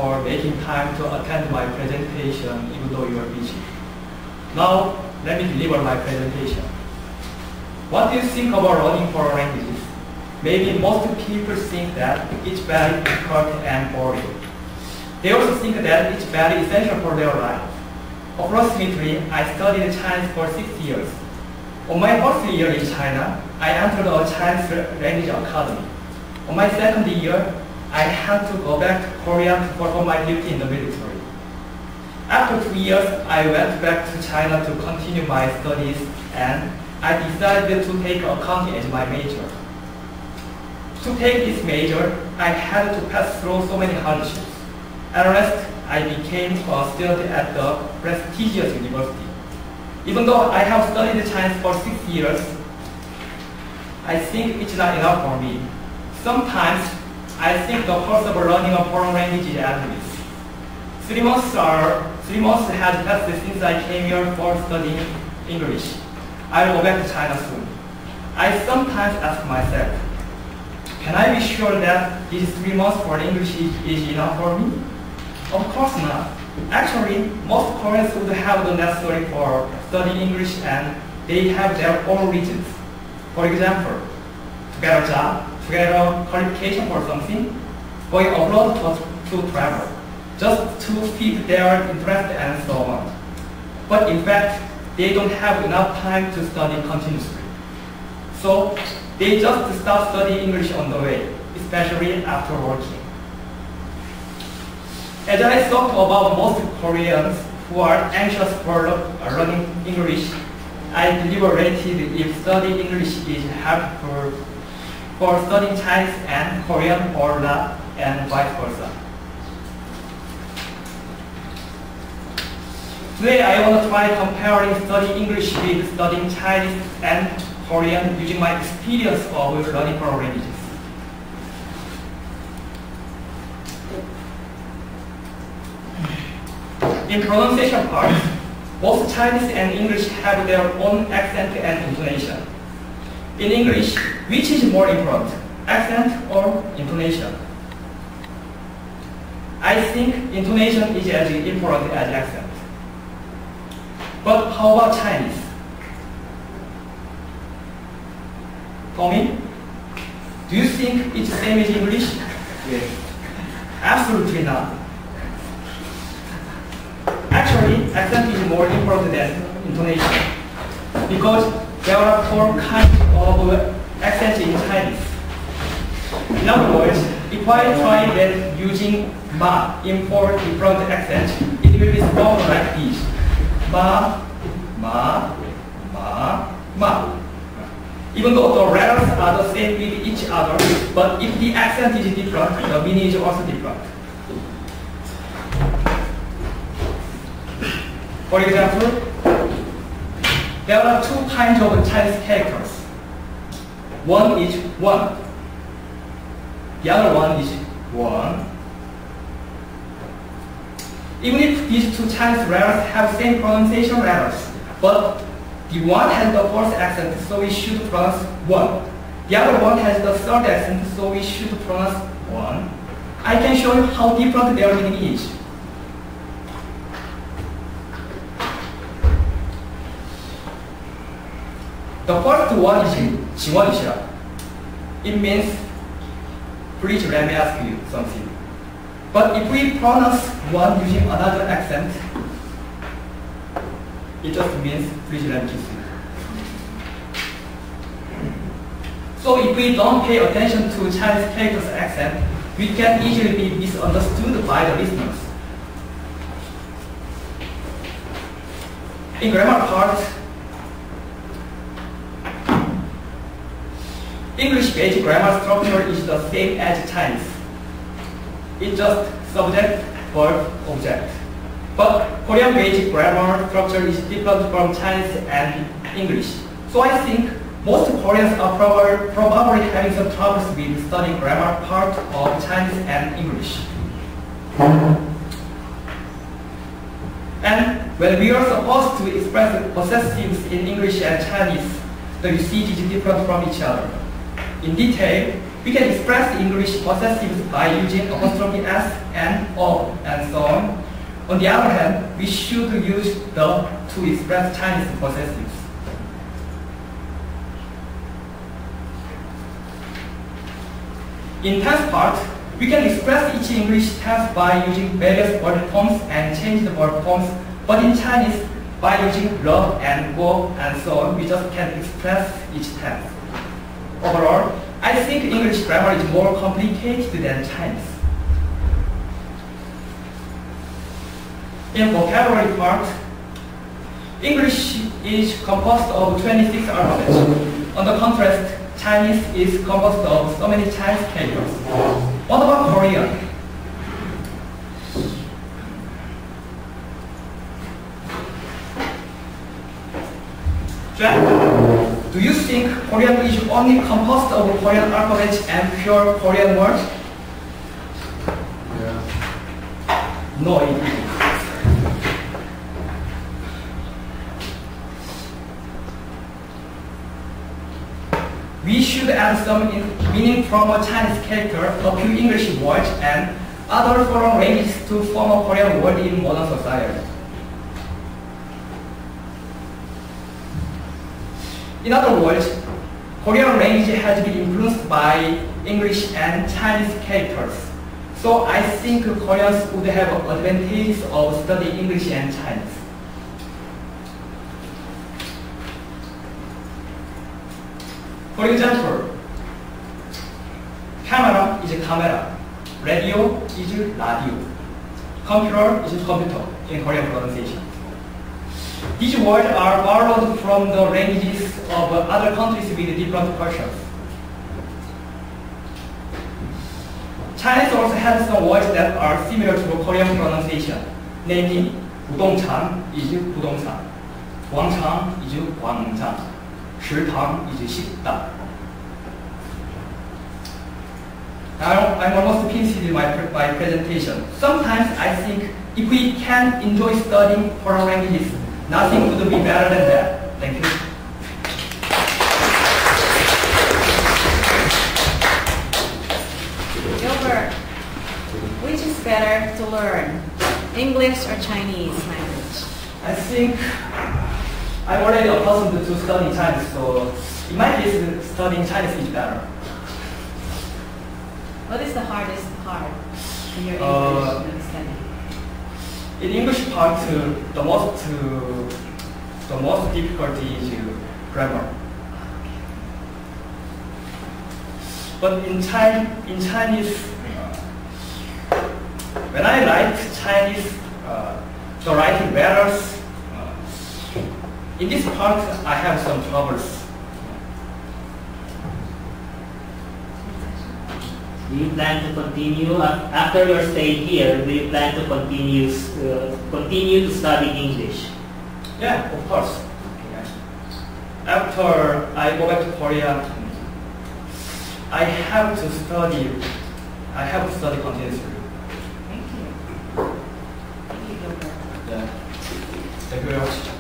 for making time to attend my presentation even though you are busy. Now, let me deliver my presentation. What do you think about learning foreign languages? Maybe most people think that it's very difficult and boring. They also think that it's very essential for their life. Approximately, I studied Chinese for 6 years. On my first year in China, I entered a Chinese language academy. On my second year, I had to go back to Korea to perform my duty in the military. After 2 years, I went back to China to continue my studies, and I decided to take accounting as my major. To take this major, I had to pass through so many hardships. At last, I became a student at the prestigious university. Even though I have studied Chinese for 6 years, I think it's not enough for me. Sometimes, I think the course of learning a foreign language is endless. 3 months has passed since I came here for studying English. I'll go back to China soon. I sometimes ask myself, can I be sure that these 3 months for English is enough for me? Of course not. Actually, most Koreans would have the necessary for studying English, and they have their own reasons. For example, to get a job, to get a qualification for something, going abroad to travel, just to feed their interest and so on. But in fact, they don't have enough time to study continuously. So they just start studying English on the way, especially after working. As I thought about most Koreans who are anxious for learning English, I deliberated if studying English is helpful for studying Chinese and Korean or not, and vice versa. Today I want to try comparing studying English with studying Chinese and Korean using my experience of learning foreign languages. In pronunciation part, both Chinese and English have their own accent and intonation. In English, which is more important, accent or intonation? I think intonation is as important as accent. But how about Chinese? Tommy, do you think it's the same as English? Yes. Absolutely not. Actually, accent is more important than intonation, because there are 4 kinds of accents in Chinese. In other words, if I try that using ma in 4 different accents, it will be spoken like this: ma, ma, ma, ma. Even though the letters are the same with each other, but if the accent is different, the meaning is also different. For example, there are 2 kinds of Chinese characters. One is one. The other one is one. Even if these 2 Chinese letters have same pronunciation letters, but the one has the first accent, so we should pronounce one. The other one has the third accent, so we should pronounce one. I can show you how different their meaning is. The first one is 지원이시라. It means, please let me ask you something. But if we pronounce one using another accent, it just means, please let me kiss you. So if we don't pay attention to Chinese characters' accent, we can easily be misunderstood by the listeners. In grammar part, English basic grammar structure is the same as Chinese. It's just subject, verb, object. But Korean basic grammar structure is different from Chinese and English. So I think most Koreans are probably having some troubles with studying grammar part of Chinese and English. And when we are supposed to express possessives in English and Chinese, the usage is different from each other. In detail, we can express English possessives by using apostrophe s and o and so on. On the other hand, we should use the to express Chinese possessives. In tense part, we can express each English tense by using various word forms and change the word forms, but in Chinese, by using le and go and so on, we just can't express each tense. Overall, I think English grammar is more complicated than Chinese. In vocabulary part, English is composed of 26 alphabets. On the contrast, Chinese is composed of so many Chinese characters. What about Korean? Jack, do you think Korean is only composed of Korean alphabets and pure Korean words? Yeah. No, it isn't. We should add some meaning from a Chinese character, a few English words, and other foreign languages to form a Korean word in modern society. In other words, Korean language has been influenced by English and Chinese characters. So I think Koreans would have advantages of studying English and Chinese. For example, camera is camera, radio is radio, computer is computer in Korean pronunciation. These words are borrowed from the languages of other countries with different cultures. Chinese also has some words that are similar to Korean pronunciation, namely, 부동산 is 부동산, 광장 is 광장,食堂 is 식당. Now I'm almost finished with my presentation. Sometimes I think if we can enjoy studying foreign languages, nothing could be better than that. Thank you. Gilbert, which is better to learn, English or Chinese language? I think I'm already accustomed to studying Chinese, so in my case, studying Chinese is better. What is the hardest part in your English study? In English part, the most difficulty is grammar. But in Chinese, when I write Chinese, the writing matters. In this part, I have some troubles. Do you plan to continue after your stay here? Do you plan to continue to study English? Yeah, of course. After I go back to Korea, I have to study continuously. Thank you. Thank you, Gilbert. Yeah. Thank you very much.